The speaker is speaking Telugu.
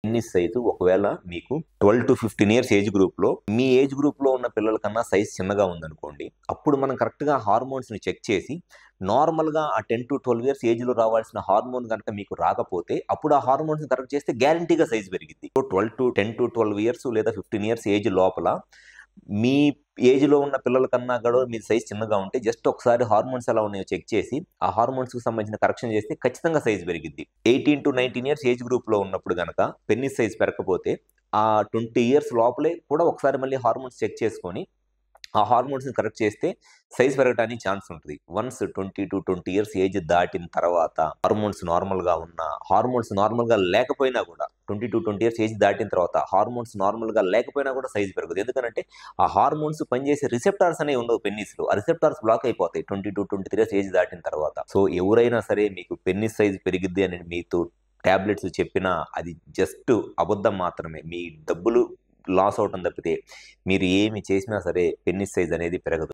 పెన్నిస్ సైజు ఒకవేళ మీకు 12 to 15 ఇయర్స్ ఏజ్ గ్రూప్లో మీ ఏజ్ గ్రూప్లో ఉన్న పిల్లల కన్నా సైజ్ చిన్నగా ఉందనుకోండి, అప్పుడు మనం కరెక్ట్గా హార్మోన్స్ని చెక్ చేసి నార్మల్గా ఆ 10 to 12 ఇయర్స్ ఏజ్లో రావాల్సిన హార్మోన్ కనుక మీకు రాకపోతే అప్పుడు ఆ హార్మోన్స్ని కరెక్ట్ చేస్తే గ్యారంటీగా సైజ్ పెరిగింది. 10 to 12 ఇయర్స్ లేదా 15 ఇయర్స్ ఏజ్ లోపల మీ ఏజ్లో ఉన్న పిల్లల కన్నా కూడా మీ సైజ్ చిన్నగా ఉంటే జస్ట్ ఒకసారి హార్మోన్స్ ఎలా ఉన్నాయో చెక్ చేసి ఆ హార్మోన్స్కి సంబంధించిన కరెక్షన్ చేస్తే ఖచ్చితంగా సైజ్ పెరిగింది. 18 to 19 ఇయర్స్ ఏజ్ గ్రూప్లో ఉన్నప్పుడు కనుక పెన్నిస్ సైజ్ పెరగకపోతే ఆ 20 ఇయర్స్ లోపలే కూడా ఒకసారి మళ్ళీ హార్మోన్స్ చెక్ చేసుకొని ఆ హార్మోన్స్ని కరెక్ట్ చేస్తే సైజ్ పెరగడానికి ఛాన్స్ ఉంటుంది. వన్స్ 20 to 20 ఇయర్స్ ఏజ్ దాటిన తర్వాత హార్మోన్స్ నార్మల్గా లేకపోయినా కూడా 20 to 20 ఇయర్స్ ఏజ్ దాటిన తర్వాత హార్మోన్స్ నార్మల్గా లేకపోయినా కూడా సైజ్ పెరగదు. ఎందుకంటే ఆ హార్మోన్స్ పనిచేసే రిసెప్టార్స్ అనేవి ఉండవు పెన్నిస్లో. ఆ రిసెప్టార్స్ బ్లాక్ అయిపోతాయి 20 to 23 ఇయర్స్ ఏజ్ దాటిన తర్వాత. సో ఎవరైనా సరే మీకు పెన్నిస్ సైజ్ పెరిగిద్ది అని మీతో టాబ్లెట్స్ చెప్పినా అది జస్ట్ అబద్ధం మాత్రమే. మీ డబ్బులు లాస్ అవటం తప్పితే మీరు ఏమి చేసినా సరే పెన్నిస్ సైజ్ అనేది పెరగదు.